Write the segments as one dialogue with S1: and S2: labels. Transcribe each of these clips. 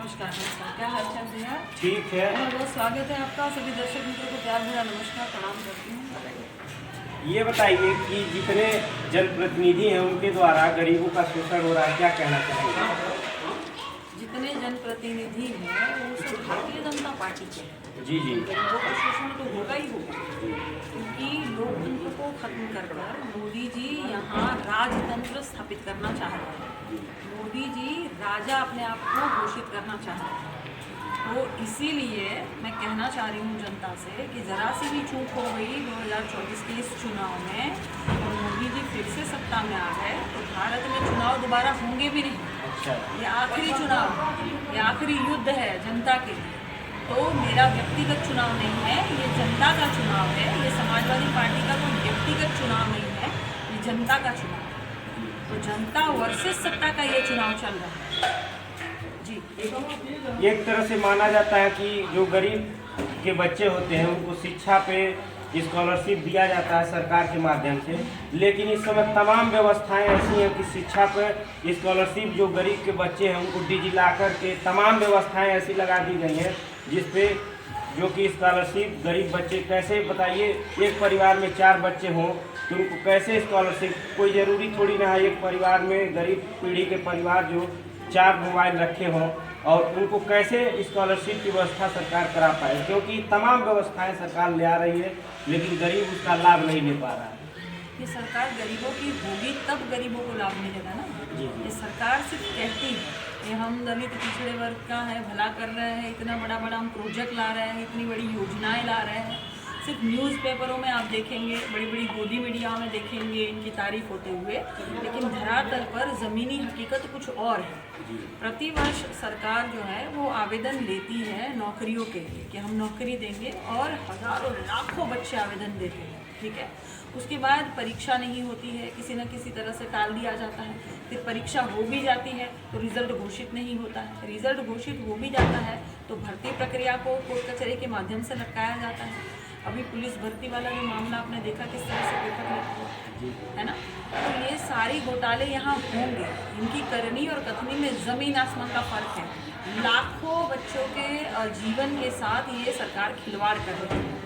S1: नमस्कार नमस्कार, क्या हाल चाल भैया?
S2: ठीक है।
S1: बहुत बहुत स्वागत है आपका। सभी दर्शक मित्रों को प्यार भरा नमस्कार प्रणाम करती हूँ।
S2: ये बताइए कि जितने जनप्रतिनिधि हैं उनके द्वारा गरीबों का शोषण हो रहा है, क्या कहना चाहेंगे?
S1: जितने जनप्रतिनिधि हैं वो सब भारतीय जनता पार्टी के हैं।
S2: जी जी।
S1: गरीबों का शोषण तो होगा ही होगा, क्योंकि लोकतंत्र को खत्म कर मोदी जी यहाँ राजतंत्र स्थापित करना चाह रहे हैं। मोदी जी राजा अपने आप को घोषित करना चाह रहे हैं। तो इसीलिए मैं कहना चाह रही हूँ जनता से कि ज़रा सी भी चूक हो गई 2024 के इस चुनाव में और मोदी जी फिर से सत्ता में आ गए तो भारत में चुनाव दोबारा होंगे भी नहीं।
S2: अच्छा।
S1: ये आखिरी चुनाव, ये आखिरी युद्ध है जनता के लिए। तो मेरा व्यक्तिगत चुनाव नहीं है, ये जनता का चुनाव है। ये समाजवादी पार्टी का कोई व्यक्तिगत चुनाव नहीं है, ये जनता का चुनाव है। तो जनता वर्सेस सत्ता का ये चुनाव चल रहा है जी।
S2: एक तरह से माना जाता है कि जो गरीब के बच्चे होते हैं उनको शिक्षा पे स्कॉलरशिप दिया जाता है सरकार के माध्यम से, लेकिन इस समय तमाम व्यवस्थाएं ऐसी हैं कि शिक्षा पे स्कॉलरशिप जो गरीब के बच्चे हैं उनको डिजिलॉकर के तमाम व्यवस्थाएं ऐसी लगा दी गई हैं जिसपे जो कि स्कॉलरशिप गरीब बच्चे कैसे, बताइए, एक परिवार में 4 बच्चे हों तो उनको कैसे स्कॉलरशिप, कोई ज़रूरी थोड़ी ना है एक परिवार में गरीब पीढ़ी के परिवार जो 4 मोबाइल रखे हों और उनको कैसे स्कॉलरशिप की व्यवस्था सरकार करा पाए, क्योंकि तमाम व्यवस्थाएं सरकार ले आ रही है लेकिन गरीब उसका लाभ नहीं ले पा रहा है।
S1: ये सरकार गरीबों की होगी तब गरीबों को लाभ मिलेगा ना। ये सरकार सिर्फ कहती है कि हम दलित पिछड़े वर्ग का है भला कर रहे हैं, इतना बड़ा बड़ा हम प्रोजेक्ट ला रहे हैं, इतनी बड़ी योजनाएं ला रहे हैं। सिर्फ न्यूज़पेपरों में आप देखेंगे, बड़ी बड़ी गोदी मीडिया में देखेंगे इनकी तारीफ होते हुए, लेकिन धरातल पर ज़मीनी हकीकत कुछ और है। प्रतिवर्ष सरकार जो है वो आवेदन लेती है नौकरियों के लिए कि हम नौकरी देंगे और हज़ारों लाखों बच्चे आवेदन देते हैं, ठीक है। उसके बाद परीक्षा नहीं होती है, किसी न किसी तरह से टाल दिया जाता है। फिर परीक्षा हो भी जाती है तो रिज़ल्ट घोषित नहीं होता है, रिज़ल्ट घोषित हो भी जाता है तो भर्ती प्रक्रिया को कोर्ट कचहरी के माध्यम से लटकाया जाता है। अभी पुलिस भर्ती वाला जो मामला आपने देखा किस तरह से पेपर लीक हुआ है ना। तो ये सारी घोटाले यहाँ होंगे, इनकी करनी और कथनी में ज़मीन आसमान का फ़र्क है। लाखों बच्चों के जीवन के साथ ये सरकार खिलवाड़ कर रही है।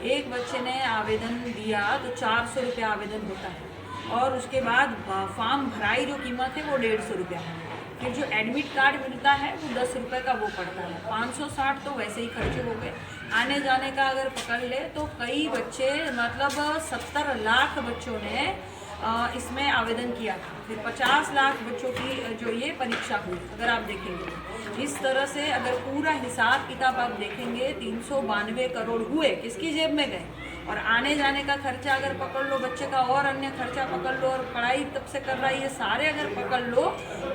S1: एक बच्चे ने आवेदन दिया तो 400 रुपये आवेदन होता है और उसके बाद फॉर्म भराई जो कीमत है वो 150 रुपया है। फिर जो एडमिट कार्ड मिलता है वो 10 रुपये का वो पड़ता है। 560 तो वैसे ही खर्चे हो गए। आने जाने का अगर पकड़ ले तो कई बच्चे, मतलब 70 लाख बच्चों ने इसमें आवेदन किया था। फिर 50 लाख बच्चों की जो ये परीक्षा हुई, अगर आप देखेंगे इस तरह से, अगर पूरा हिसाब किताब आप देखेंगे 392 करोड़ हुए किसकी जेब में गए। और आने जाने का खर्चा अगर पकड़ लो, बच्चे का और अन्य खर्चा पकड़ लो, और पढ़ाई तब से कर रहा है, ये सारे अगर पकड़ लो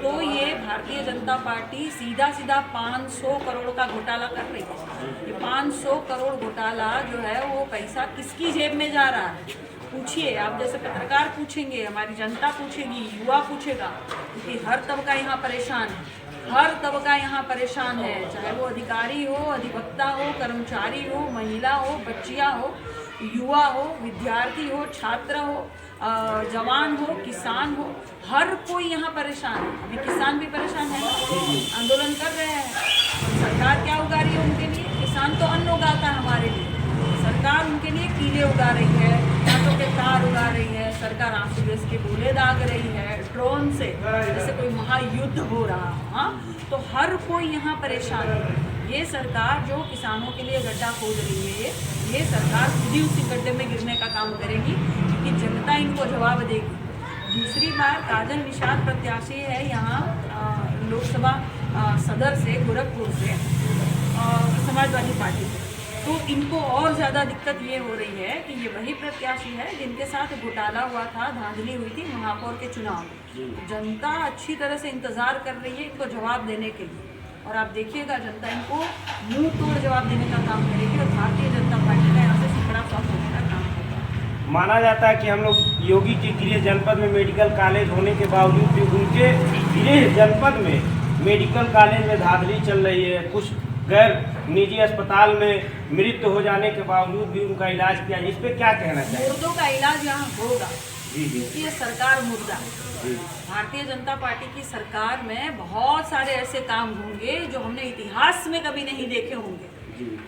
S1: तो ये भारतीय जनता पार्टी सीधा सीधा 500 करोड़ का घोटाला कर रही है। ये 500 करोड़ घोटाला जो है वो पैसा किसकी जेब में जा रहा है, पूछिए आप। जैसे पत्रकार पूछेंगे, हमारी जनता पूछेगी, युवा पूछेगा, क्योंकि हर तबका यहाँ परेशान है। हर तबका यहाँ परेशान है, चाहे वो अधिकारी हो, अधिवक्ता हो, कर्मचारी हो, महिला हो, बच्चियाँ हो, युवा हो, विद्यार्थी हो, छात्र हो, जवान हो, किसान हो, हर कोई यहाँ परेशान है। अभी किसान भी परेशान है, आंदोलन कर रहे हैं। सरकार क्या उगा रही है उनके लिए? किसान तो अन्न उगाता है हमारे लिए, सरकार उनके लिए कीले उगा रही है, कांटों के तार उगा रही है, सरकार आंसू गैस के गोले दाग रही है ड्रोन से, जैसे कोई महायुद्ध हो रहा हो। हाँ, तो हर कोई यहाँ परेशान है। ये सरकार जो किसानों के लिए गड्ढा खोद रही है, ये सरकार खुद ही उसी गड्ढे में गिरने का काम करेगी, क्योंकि जनता इनको जवाब देगी। दूसरी बार काजल निषाद प्रत्याशी है यहाँ लोकसभा सदर से, गोरखपुर से, समाजवादी पार्टी से। तो इनको और ज़्यादा दिक्कत ये हो रही है कि ये वही प्रत्याशी है जिनके साथ घोटाला हुआ था, धांधली हुई थी महापौर के चुनाव में। जनता अच्छी तरह से इंतज़ार कर रही है इनको जवाब देने के लिए, और आप देखिएगा जनता इनको मुंह तोड़ जवाब देने का काम करेगी और भारतीय जनता पार्टी का यहाँ से सिकड़ा साफ होने का काम होगा।
S2: माना जाता है कि हम लोग योगी के गृह जनपद में मेडिकल कॉलेज होने के बावजूद भी उनके गृह जनपद में मेडिकल कॉलेज में धांधली चल रही है। कुछ गैर निजी अस्पताल में मृत्यु हो जाने के बावजूद भी उनका इलाज किया, इस पर क्या कहना चाहिए?
S1: मुर्दों का इलाज यहाँ होगा,
S2: जी जी।
S1: ये सरकार मुर्दा, भारतीय जनता पार्टी की सरकार में बहुत सारे ऐसे काम होंगे जो हमने इतिहास में कभी नहीं देखे होंगे,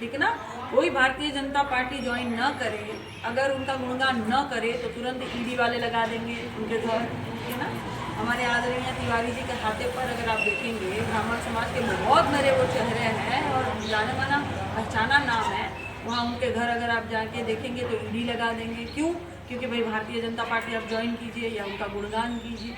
S1: ठीक है ना। कोई भारतीय जनता पार्टी ज्वाइन न करे, अगर उनका गुणगान न करे तो तुरंत ईडी वाले लगा देंगे उनके घर, ठीक है ना। हमारे आदरणीय तिवारी जी के खाते पर अगर आप देखेंगे, ब्राह्मण समाज के बहुत मेरे वो चेहरे हैं और जाने माना पहचाना नाम है, वहाँ उनके घर अगर आप जाके देखेंगे तो ईडी लगा देंगे। क्यों? क्योंकि भाई भारतीय जनता पार्टी आप ज्वाइन कीजिए या उनका गुणगान कीजिए।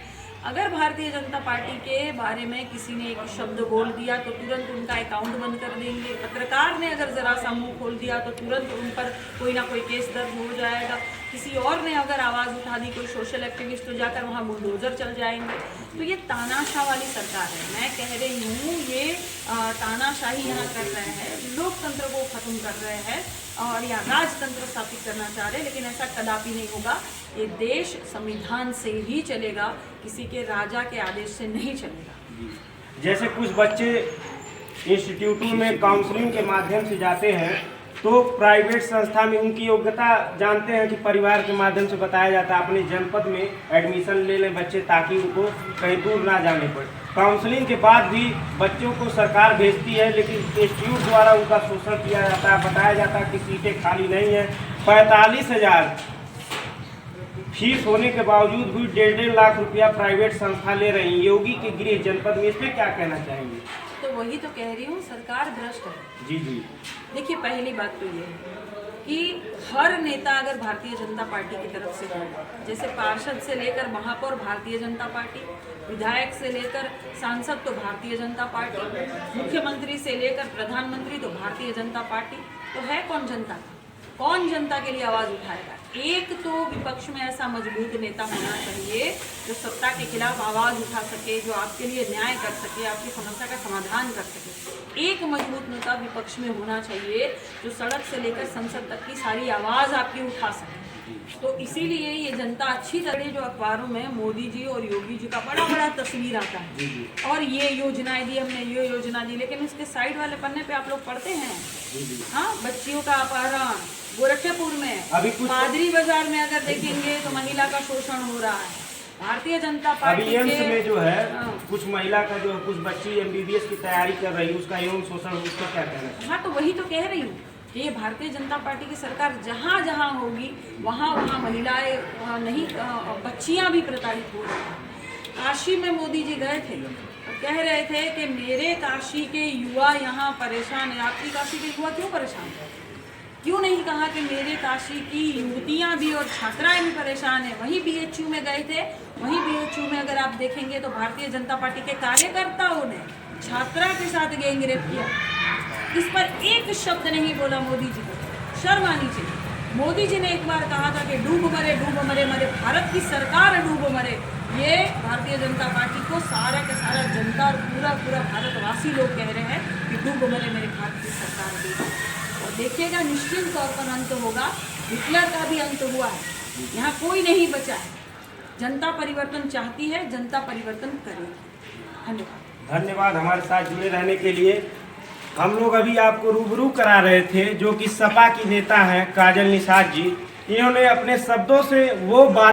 S1: अगर भारतीय जनता पार्टी के बारे में किसी ने एक शब्द बोल दिया तो तुरंत उनका अकाउंट बंद कर देंगे। पत्रकार ने अगर ज़रा सा मुंह खोल दिया तो तुरंत उन पर कोई ना कोई केस दर्ज हो जाएगा। किसी और ने अगर आवाज़ उठा दी, कोई सोशल एक्टिविस्ट, तो जाकर वहाँ बुलडोज़र चल जाएंगे। तो ये तानाशाह वाली सरकार है। मैं कह रही हूँ ये तानाशाही यहाँ कर रहे हैं, लोकतंत्र को ख़त्म कर रहे हैं और या राजतंत्र स्थापित करना चाह रहे हैं, लेकिन ऐसा कदापि नहीं होगा। ये देश संविधान से ही चलेगा, किसी के राजा के आदेश से नहीं चलेगा।
S2: जैसे कुछ बच्चे इंस्टीट्यूटों में काउंसलिंग के माध्यम से जाते हैं तो प्राइवेट संस्था में उनकी योग्यता जानते हैं कि परिवार के माध्यम से बताया जाता है अपने जनपद में एडमिशन ले लें बच्चे, ताकि उनको कहीं दूर ना जाने पड़े। काउंसलिंग के बाद भी बच्चों को सरकार भेजती है, लेकिन इंस्टीट्यूट द्वारा उनका शोषण किया जाता है। बताया जाता है कि सीटें खाली नहीं है। 45,000 फीस होने के बावजूद भी 1.5 लाख रुपया प्राइवेट संस्था ले रही है योगी के गृह जनपद में। इस पर क्या कहना चाहेंगे?
S1: तो वही तो कह रही हूँ, सरकार भ्रष्ट है।
S2: जी।
S1: देखिए, पहली बात तो ये है कि हर नेता अगर भारतीय जनता पार्टी की तरफ से हो, जैसे पार्षद से लेकर महापौर भारतीय जनता पार्टी, विधायक से लेकर सांसद तो भारतीय जनता पार्टी, मुख्यमंत्री से लेकर प्रधानमंत्री तो भारतीय जनता पार्टी, तो है कौन जनता का? कौन जनता के लिए आवाज़ उठाएगा? एक तो विपक्ष में ऐसा मजबूत नेता होना चाहिए जो सत्ता के खिलाफ आवाज़ उठा सके, जो आपके लिए न्याय कर सके, आपकी समस्या का समाधान कर सके। एक मजबूत नेता विपक्ष में होना चाहिए जो सड़क से लेकर संसद तक की सारी आवाज़ आपकी उठा सके। तो इसीलिए ये जनता अच्छी तरह, जो अखबारों में मोदी जी और योगी जी का बड़ा बड़ा तस्वीर आता है और ये योजनाएं दी हमने, ये योजना दी, लेकिन उसके साइड वाले पन्ने पे आप लोग पढ़ते हैं, हाँ, बच्चियों का अपहरण गोरखपुर में, अभी पादरी बाजार में अगर देखेंगे तो महिला का शोषण हो रहा है। भारतीय जनता पार्टी
S2: अभी एम्स में जो है कुछ महिला का जो कुछ बच्ची MBBS की तैयारी कर रही है, उसका यौन शोषण, उसका क्या कहना है?
S1: हाँ, तो वही तो कह रही हूँ कि ये भारतीय जनता पार्टी की सरकार जहाँ जहाँ होगी वहाँ वहाँ महिलाएं नहीं, बच्चियाँ भी प्रताड़ित हो रही हैं। काशी में मोदी जी गए थे और कह रहे थे कि मेरे काशी के युवा यहाँ परेशान है। आपकी काशी के युवा क्यों परेशान है? क्यों नहीं कहा कि मेरे काशी की युवतियाँ भी और छात्राएं भी परेशान हैं? वहीं BHU में गए थे, वहीं BHU में अगर आप देखेंगे तो भारतीय जनता पार्टी के कार्यकर्ताओं ने छात्रा के साथ गैंगरेप किया। इस पर एक शब्द नहीं बोला मोदी जी को, शर्म आनी चाहिए। मोदी जी ने एक बार कहा था कि डूब मरे मरे भारत की सरकार डूब मरे। ये भारतीय जनता पार्टी को सारा का सारा जनता और पूरा भारतवासी लोग कह रहे हैं कि डूब मरे मेरे भारत की सरकार डूब। और देखिएगा, निश्चित तौर पर अंत होगा। हिटलर का भी अंत हुआ है, यहाँ कोई नहीं बचा है। जनता परिवर्तन चाहती है, जनता परिवर्तन करेगी।
S2: धन्यवाद हमारे साथ जुड़े रहने के लिए। हम लोग अभी आपको रूबरू करा रहे थे जो कि सपा की नेता हैं काजल निषाद जी। इन्होंने अपने शब्दों से वो बात